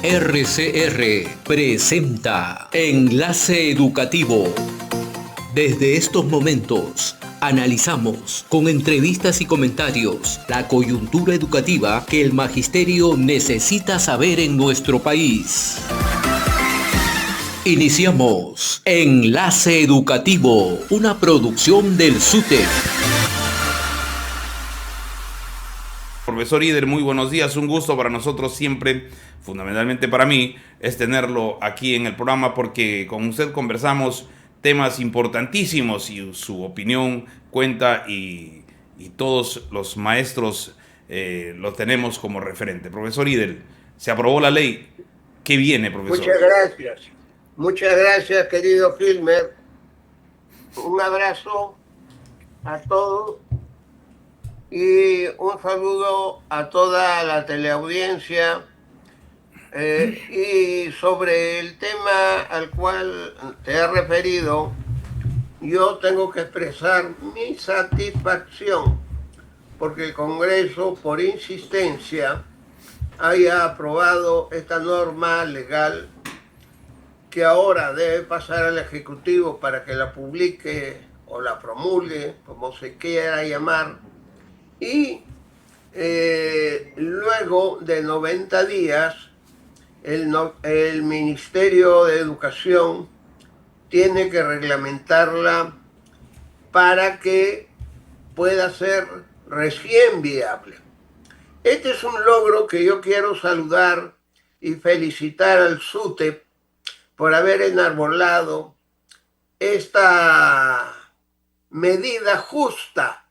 RCR presenta Enlace Educativo. Desde estos momentos analizamos con entrevistas y comentarios la coyuntura educativa que el magisterio necesita saber en nuestro país. Iniciamos Enlace Educativo, una producción del SUTEP. Profesor Ider, muy buenos días. Un gusto para nosotros siempre, fundamentalmente para mí, es tenerlo aquí en el programa porque con usted conversamos temas importantísimos y su opinión cuenta y todos los maestros lo tenemos como referente. Profesor Ider, se aprobó la ley. ¿Qué viene, profesor? Muchas gracias. Muchas gracias, querido Filmer. Un abrazo a todos. Y un saludo a toda la teleaudiencia. Y sobre el tema al cual te he referido, yo tengo que expresar mi satisfacción porque el Congreso, por insistencia, haya aprobado esta norma legal que ahora debe pasar al Ejecutivo para que la publique o la promulgue, como se quiera llamar. Y luego de 90 días, el Ministerio de Educación tiene que reglamentarla para que pueda ser recién viable. Este es un logro que yo quiero saludar y felicitar al SUTEP por haber enarbolado esta medida justa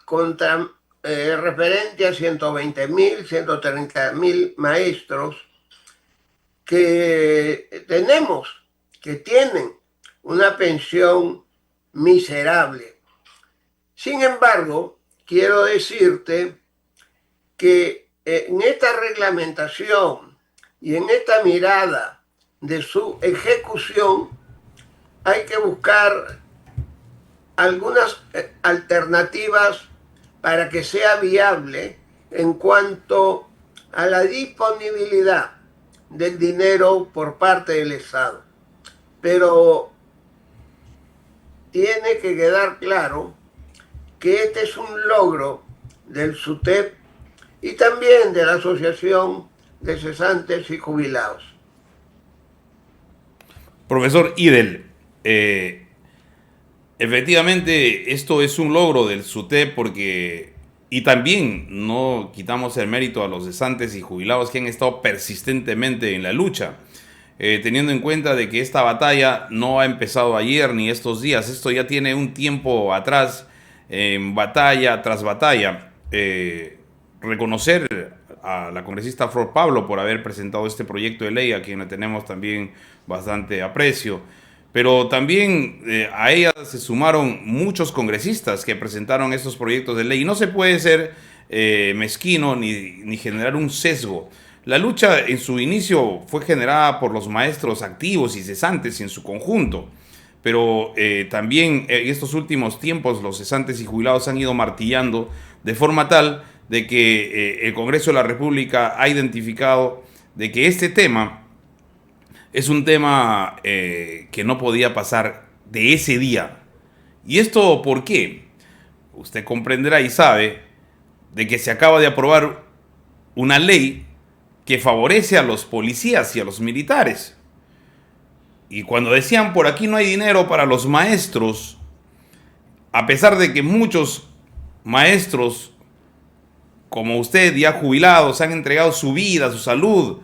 contra referente a 120.000, 130.000 maestros que tienen una pensión miserable. Sin embargo, quiero decirte que en esta reglamentación y en esta mirada de su ejecución hay que buscar algunas alternativas para que sea viable en cuanto a la disponibilidad del dinero por parte del Estado. Pero tiene que quedar claro que este es un logro del SUTEP y también de la Asociación de Cesantes y Jubilados. Profesor Idel, efectivamente, esto es un logro del SUTEP y también no quitamos el mérito a los cesantes y jubilados que han estado persistentemente en la lucha, teniendo en cuenta de que esta batalla no ha empezado ayer ni estos días, esto ya tiene un tiempo atrás, batalla tras batalla. Reconocer a la congresista Flor Pablo por haber presentado este proyecto de ley, a quien le tenemos también bastante aprecio. Pero también a ella se sumaron muchos congresistas que presentaron estos proyectos de ley. Y no se puede ser mezquino ni generar un sesgo. La lucha en su inicio fue generada por los maestros activos y cesantes en su conjunto. Pero también en estos últimos tiempos los cesantes y jubilados han ido martillando de forma tal de que el Congreso de la República ha identificado de que este tema es un tema que no podía pasar de ese día. ¿Y esto por qué? Usted comprenderá y sabe de que se acaba de aprobar una ley que favorece a los policías y a los militares. Y cuando decían por aquí no hay dinero para los maestros, a pesar de que muchos maestros como usted ya jubilados han entregado su vida, su salud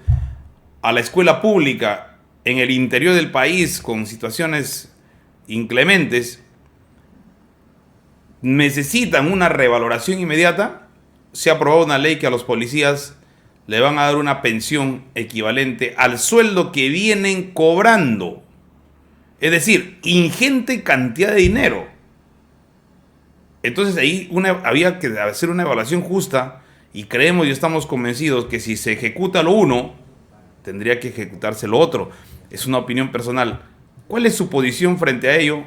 a la escuela pública en el interior del país con situaciones inclementes, necesitan una revaloración inmediata, se ha aprobado una ley que a los policías le van a dar una pensión equivalente al sueldo que vienen cobrando. Es decir, ingente cantidad de dinero. Entonces ahí había que hacer una evaluación justa y creemos y estamos convencidos que si se ejecuta lo uno, tendría que ejecutarse lo otro. Es una opinión personal. ¿Cuál es su posición frente a ello?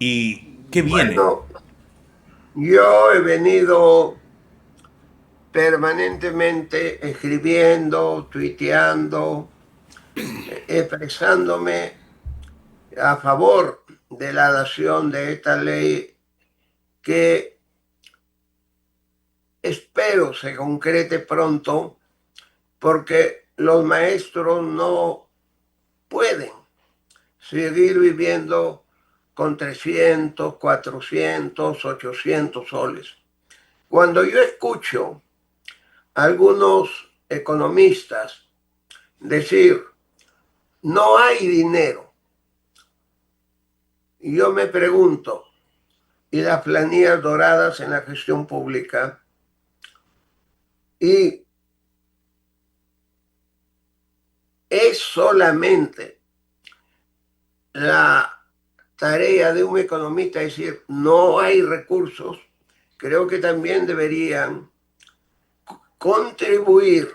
¿Y qué viene? Bueno, yo he venido permanentemente escribiendo, tuiteando, expresándome a favor de la adopción de esta ley que espero se concrete pronto, porque los maestros no pueden seguir viviendo con 300, 400, 800 soles. Cuando yo escucho a algunos economistas decir, no hay dinero, yo me pregunto, ¿y las planillas doradas en la gestión pública? Y es solamente la tarea de un economista decir, no hay recursos. Creo que también deberían contribuir,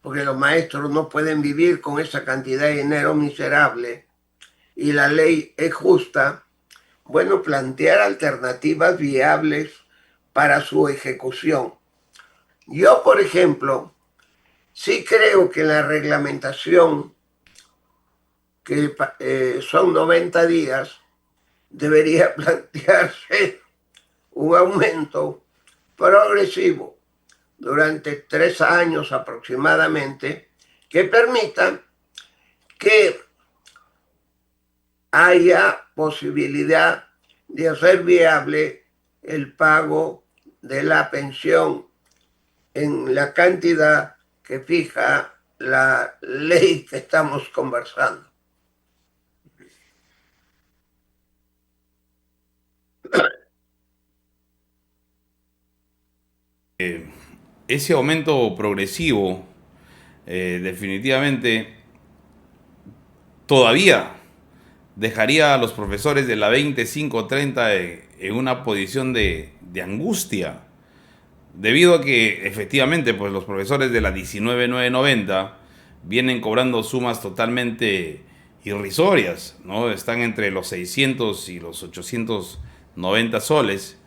porque los maestros no pueden vivir con esa cantidad de dinero miserable y la ley es justa. Bueno, plantear alternativas viables para su ejecución. Yo, por ejemplo, sí creo que la reglamentación, que son 90 días, debería plantearse un aumento progresivo durante 3 años aproximadamente, que permita que haya posibilidad de hacer viable el pago de la pensión en la cantidad que fija la ley que estamos conversando. Ese aumento progresivo definitivamente todavía dejaría a los profesores de la 2530 en una posición de angustia, debido a que efectivamente pues los profesores de la 19990 vienen cobrando sumas totalmente irrisorias, ¿no? Están entre los 600 y los 890 soles.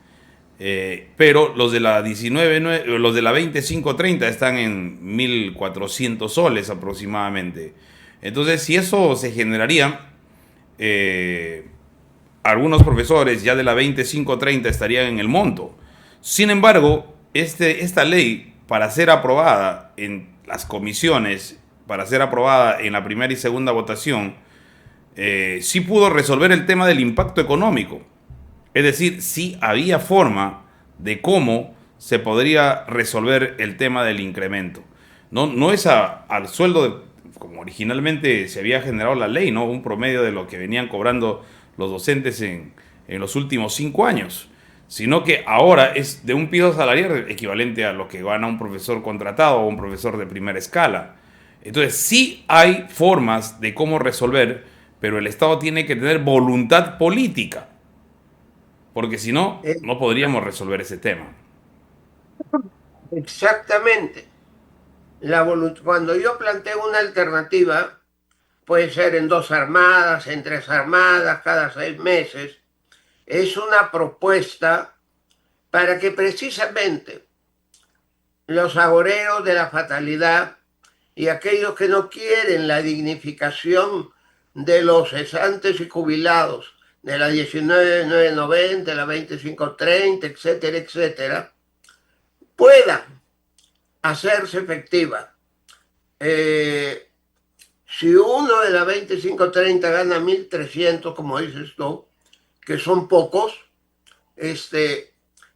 Pero los de la 2530 están en 1400 soles aproximadamente. Entonces, si eso se generaría, algunos profesores ya de la 2530 estarían en el monto. Sin embargo, esta ley, para ser aprobada en las comisiones, para ser aprobada en la primera y segunda votación, sí pudo resolver el tema del impacto económico. Es decir, sí había forma de cómo se podría resolver el tema del incremento. No es al sueldo como originalmente se había generado la ley, ¿no? Un promedio de lo que venían cobrando los docentes en los últimos 5 años, sino que ahora es de un piso salarial equivalente a lo que gana un profesor contratado o un profesor de primera escala. Entonces sí hay formas de cómo resolver, pero el Estado tiene que tener voluntad política, porque si no, no podríamos resolver ese tema. Exactamente. Cuando yo planteo una alternativa, puede ser en 2 armadas, en 3 armadas, cada 6 meses, es una propuesta para que precisamente los agoreros de la fatalidad y aquellos que no quieren la dignificación de los cesantes y jubilados de la 19.990, la 2530, etcétera, etcétera, puedan hacerse efectiva. Si uno de la 2530 gana 1.300, como dices tú, que son pocos,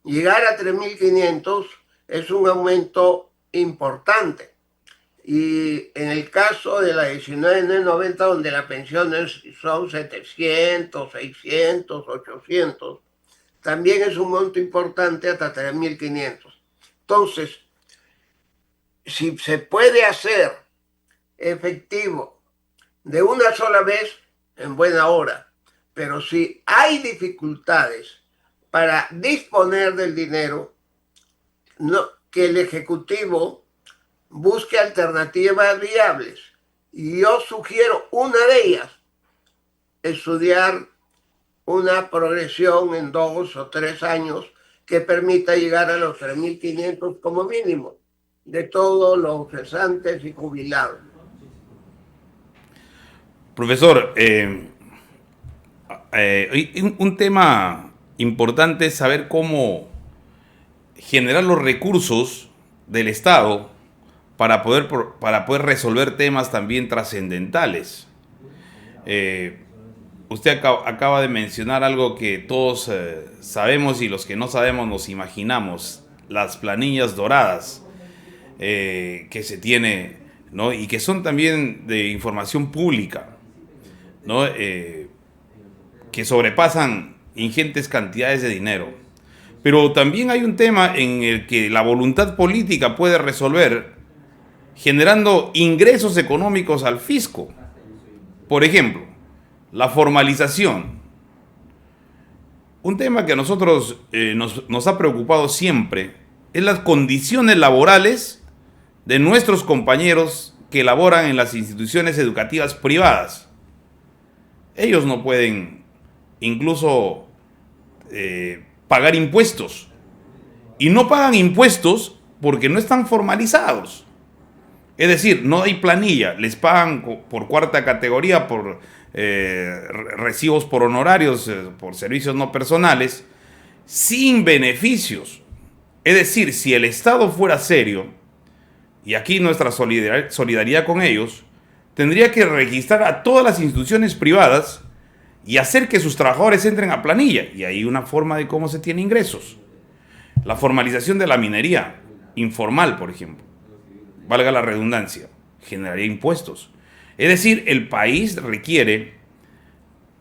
llegar a 3.500 es un aumento importante. Y en el caso de la 1990, donde la pensión son 700, 600, 800, también es un monto importante hasta 3.500. Entonces, si se puede hacer efectivo de una sola vez, en buena hora, pero si hay dificultades para disponer del dinero, que el Ejecutivo busque alternativas viables. Y yo sugiero una de ellas, estudiar una progresión en 2 o 3 años que permita llegar a los 3.500 como mínimo de todos los cesantes y jubilados. Profesor, un tema importante es saber cómo generar los recursos del Estado para poder resolver temas también trascendentales. Usted acaba de mencionar algo que todos sabemos y los que no sabemos nos imaginamos, las planillas doradas que se tiene, ¿no? Y que son también de información pública, ¿no? Que sobrepasan ingentes cantidades de dinero. Pero también hay un tema en el que la voluntad política puede resolver generando ingresos económicos al fisco. Por ejemplo, la formalización. Un tema que a nosotros nos ha preocupado siempre es las condiciones laborales de nuestros compañeros que laboran en las instituciones educativas privadas. Ellos no pueden incluso pagar impuestos. Y no pagan impuestos porque no están formalizados. Es decir, no hay planilla, les pagan por cuarta categoría, por recibos por honorarios, por servicios no personales, sin beneficios. Es decir, si el Estado fuera serio, y aquí nuestra solidaridad con ellos, tendría que registrar a todas las instituciones privadas y hacer que sus trabajadores entren a planilla. Y hay una forma de cómo se tiene ingresos. La formalización de la minería informal, por ejemplo, valga la redundancia, generaría impuestos. Es decir, el país requiere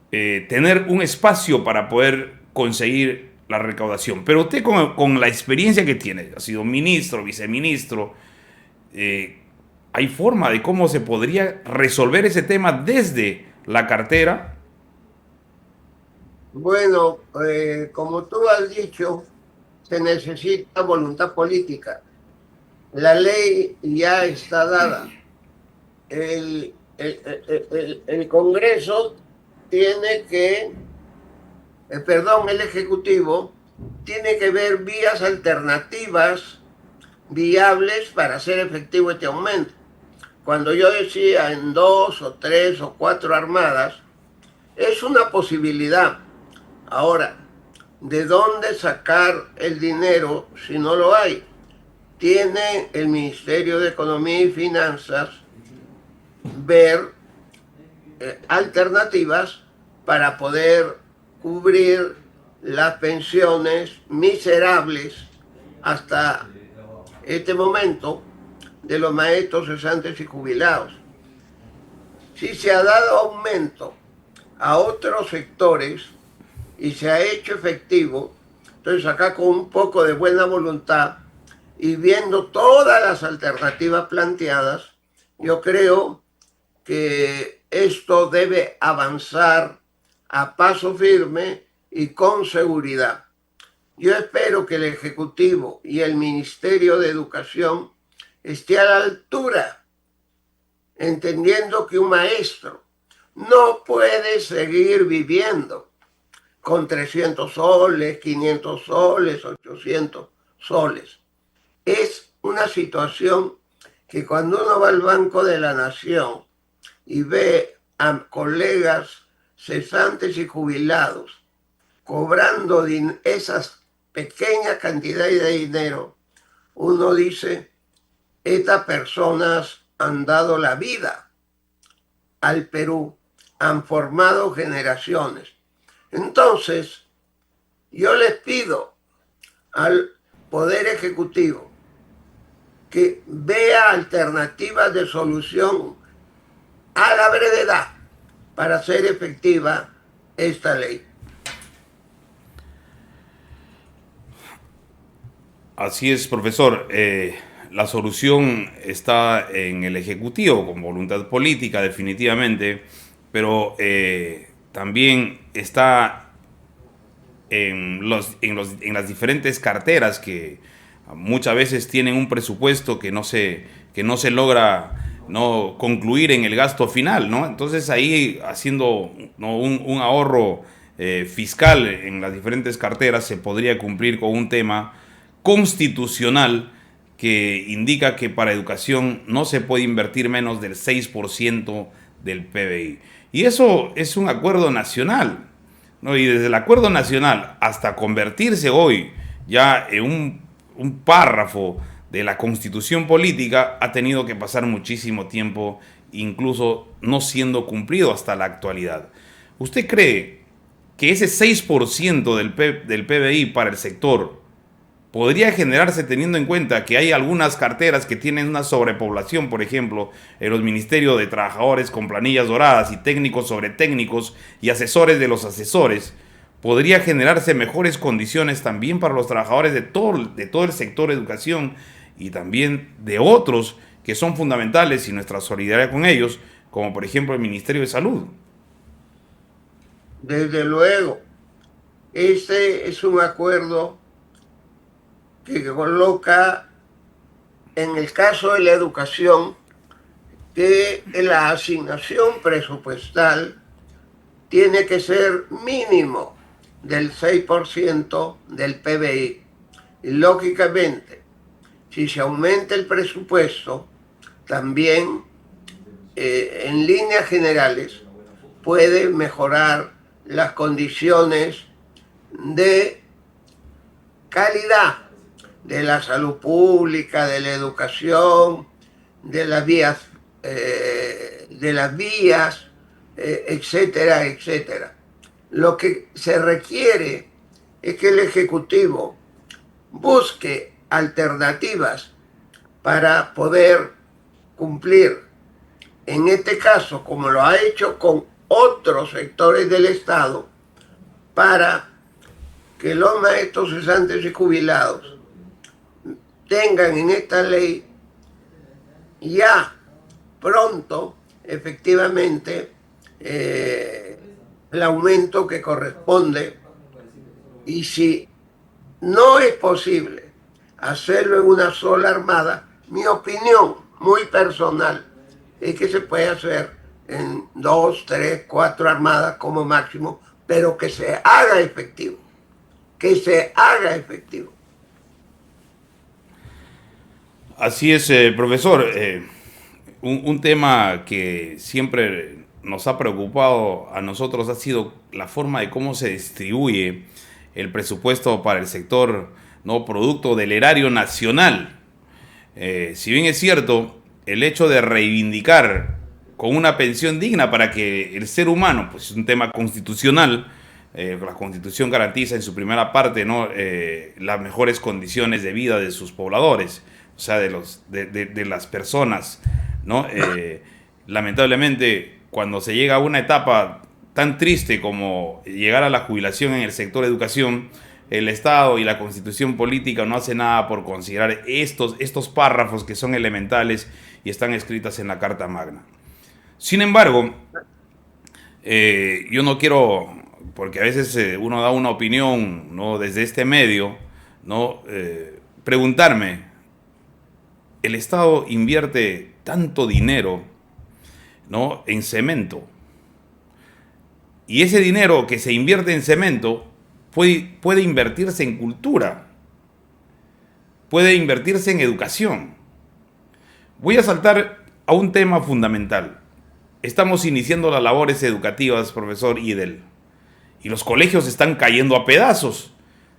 tener un espacio para poder conseguir la recaudación. Pero usted con la experiencia que tiene, ha sido ministro, viceministro, ¿hay forma de cómo se podría resolver ese tema desde la cartera? Bueno, como tú has dicho, se necesita voluntad política. La ley ya está dada. El Congreso tiene que, el Ejecutivo tiene que ver vías alternativas viables para hacer efectivo este aumento. Cuando yo decía en 2 o 3 o 4 armadas, es una posibilidad. Ahora, ¿de dónde sacar el dinero si no lo hay? Tiene el Ministerio de Economía y Finanzas ver alternativas para poder cubrir las pensiones miserables hasta este momento de los maestros cesantes y jubilados. Si se ha dado aumento a otros sectores y se ha hecho efectivo, entonces acá con un poco de buena voluntad y viendo todas las alternativas planteadas, yo creo que esto debe avanzar a paso firme y con seguridad. Yo espero que el Ejecutivo y el Ministerio de Educación esté a la altura, entendiendo que un maestro no puede seguir viviendo con 300 soles, 500 soles, 800 soles. Es una situación que cuando uno va al Banco de la Nación y ve a colegas cesantes y jubilados cobrando esas pequeñas cantidades de dinero, uno dice, estas personas han dado la vida al Perú, han formado generaciones. Entonces, yo les pido al Poder Ejecutivo que vea alternativas de solución a la brevedad para hacer efectiva esta ley. Así es, profesor. La solución está en el Ejecutivo, con voluntad política, definitivamente, pero también está en las diferentes carteras que muchas veces tienen un presupuesto que no se logra concluir en el gasto final, ¿no? Entonces ahí haciendo, ¿no?, un ahorro fiscal en las diferentes carteras, se podría cumplir con un tema constitucional que indica que para educación no se puede invertir menos del 6% del PBI. Y eso es un acuerdo nacional, ¿no? Y desde el acuerdo nacional hasta convertirse hoy ya en un párrafo de la constitución política ha tenido que pasar muchísimo tiempo, incluso no siendo cumplido hasta la actualidad. ¿Usted cree que ese 6% del PBI para el sector podría generarse teniendo en cuenta que hay algunas carteras que tienen una sobrepoblación, por ejemplo, en los ministerios de trabajadores con planillas doradas y técnicos sobre técnicos y asesores de los asesores? Podría generarse mejores condiciones también para los trabajadores de todo el sector educación y también de otros que son fundamentales y nuestra solidaridad con ellos, como por ejemplo el Ministerio de Salud. Desde luego, este es un acuerdo que coloca, en el caso de la educación, que la asignación presupuestal tiene que ser mínimo del 6% del PBI. Y lógicamente, si se aumenta el presupuesto, también en líneas generales puede mejorar las condiciones de calidad de la salud pública, de la educación, de las vías, etcétera, etcétera. Lo que se requiere es que el Ejecutivo busque alternativas para poder cumplir, en este caso, como lo ha hecho con otros sectores del Estado, para que los maestros cesantes y jubilados tengan en esta ley ya pronto, efectivamente, el aumento que corresponde. Y si no es posible hacerlo en una sola armada, mi opinión muy personal es que se puede hacer en 2, 3, 4 armadas como máximo, pero que se haga efectivo, que se haga efectivo. Así es, profesor. Un tema que siempre nos ha preocupado a nosotros ha sido la forma de cómo se distribuye el presupuesto para el sector, ¿no?, producto del erario nacional. Si bien es cierto, el hecho de reivindicar con una pensión digna para que el ser humano, pues es un tema constitucional, la Constitución garantiza en su primera parte, ¿no?, las mejores condiciones de vida de sus pobladores, o sea, de las personas, ¿no? Lamentablemente, cuando se llega a una etapa tan triste como llegar a la jubilación en el sector educación, el Estado y la Constitución política no hace nada por considerar estos párrafos que son elementales y están escritas en la Carta Magna. Sin embargo, yo no quiero, porque a veces uno da una opinión, ¿no?, desde este medio, ¿no?, preguntarme, el Estado invierte tanto dinero, ¿no?, en cemento, y ese dinero que se invierte en cemento puede invertirse en cultura, puede invertirse en educación. Voy a saltar a un tema fundamental. Estamos iniciando las labores educativas, profesor Idel, y los colegios están cayendo a pedazos.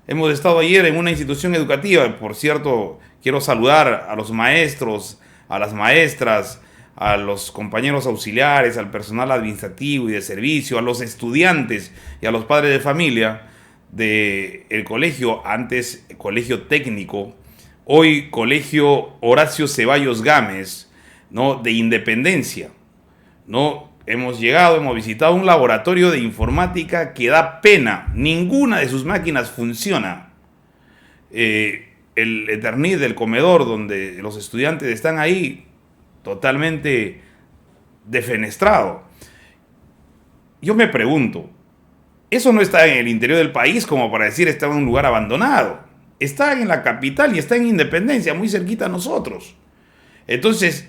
Hemos estado ayer en una institución educativa, por cierto, quiero saludar a los maestros, a las maestras, a los compañeros auxiliares, al personal administrativo y de servicio, a los estudiantes y a los padres de familia del colegio, antes Colegio Técnico, hoy Colegio Horacio Ceballos Gámez, ¿no?, de Independencia, ¿no? Hemos visitado un laboratorio de informática que da pena, ninguna de sus máquinas funciona. El Ethernet del comedor donde los estudiantes están ahí, totalmente defenestrado. Yo me pregunto, eso no está en el interior del país como para decir está en un lugar abandonado. Está en la capital y está en Independencia, muy cerquita a nosotros. Entonces,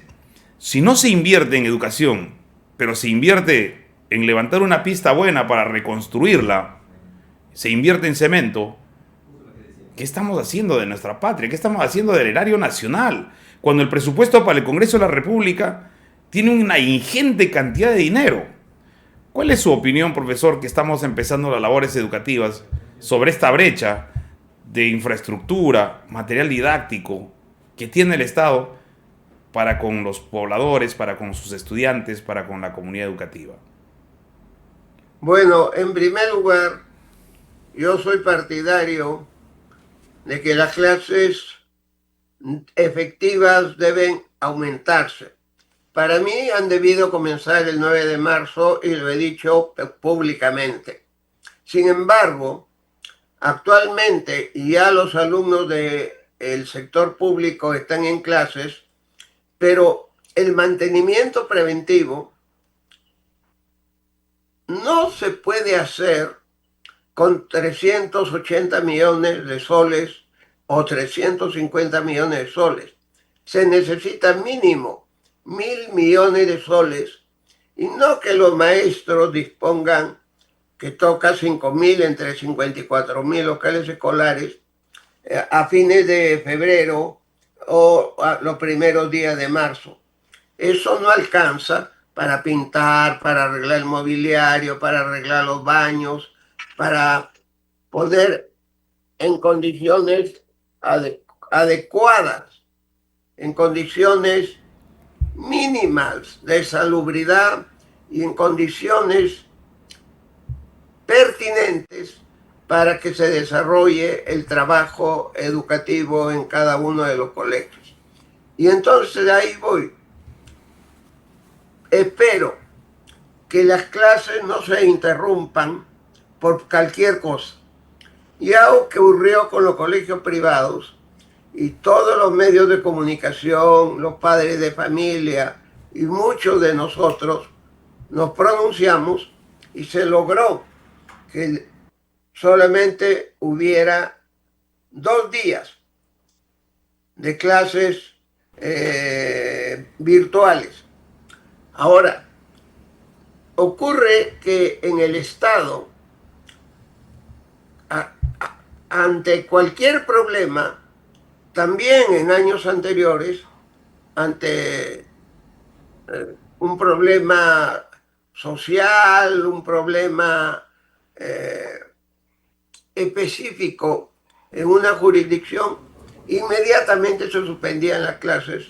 si no se invierte en educación, pero se invierte en levantar una pista buena para reconstruirla, se invierte en cemento, ¿qué estamos haciendo de nuestra patria? ¿Qué estamos haciendo del erario nacional? Cuando el presupuesto para el Congreso de la República tiene una ingente cantidad de dinero. ¿Cuál es su opinión, profesor, que estamos empezando las labores educativas sobre esta brecha de infraestructura, material didáctico que tiene el Estado para con los pobladores, para con sus estudiantes, para con la comunidad educativa? Bueno, en primer lugar, yo soy partidario de que las clases efectivas deben aumentarse. Para mí han debido comenzar el 9 de marzo y lo he dicho públicamente. Sin embargo, actualmente ya los alumnos del sector público están en clases, pero el mantenimiento preventivo no se puede hacer con 380 millones de soles o 350 millones de soles. Se necesita mínimo 1.000 millones de soles, y no que los maestros dispongan que toca 5.000 entre 54.000 locales escolares a fines de febrero o a los primeros días de marzo. Eso no alcanza para pintar, para arreglar el mobiliario, para arreglar los baños, para poder en condiciones adecuadas, en condiciones mínimas de salubridad y en condiciones pertinentes para que se desarrolle el trabajo educativo en cada uno de los colegios. Y entonces ahí voy. Espero que las clases no se interrumpan por cualquier cosa. Ya ocurrió con los colegios privados, y todos los medios de comunicación, los padres de familia y muchos de nosotros nos pronunciamos y se logró que solamente hubiera 2 días de clases virtuales. Ahora, ocurre que en el Estado, ante cualquier problema, también en años anteriores, ante un problema social, un problema específico en una jurisdicción, inmediatamente se suspendían las clases,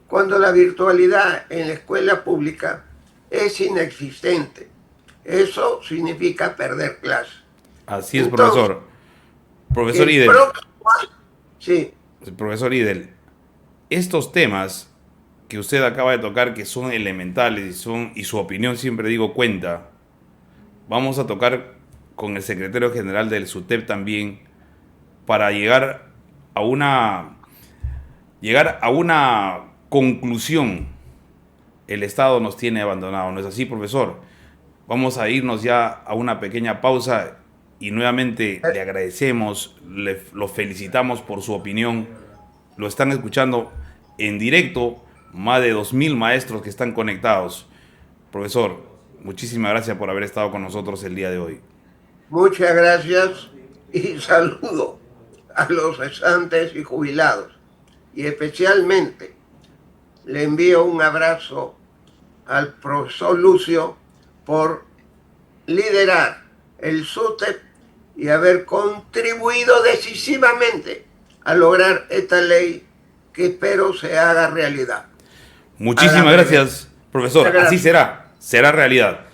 cuando la virtualidad en la escuela pública es inexistente. Eso significa perder clases. Así es. Entonces, profesor Idel. Sí. Profesor Idel, estos temas que usted acaba de tocar, que son elementales y su opinión, siempre digo, cuenta, vamos a tocar con el secretario general del SUTEP también, para llegar a una conclusión. El Estado nos tiene abandonado, ¿no es así, profesor? Vamos a irnos ya a una pequeña pausa y nuevamente le agradecemos, lo felicitamos por su opinión. Lo están escuchando en directo más de 2.000 maestros que están conectados. Profesor, muchísimas gracias por haber estado con nosotros el día de hoy. Muchas gracias y saludo a los cesantes y jubilados. Y especialmente le envío un abrazo al profesor Lucio por liderar el SUTEP y haber contribuido decisivamente a lograr esta ley que espero se haga realidad. Muchísimas gracias, profesor. Gracias. Así será realidad.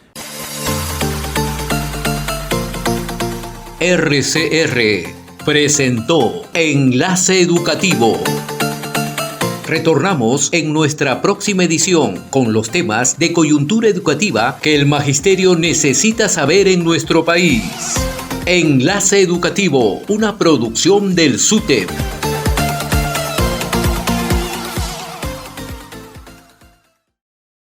RCR presentó Enlace Educativo. Retornamos en nuestra próxima edición con los temas de coyuntura educativa que el magisterio necesita saber en nuestro país. Enlace Educativo, una producción del SUTEP.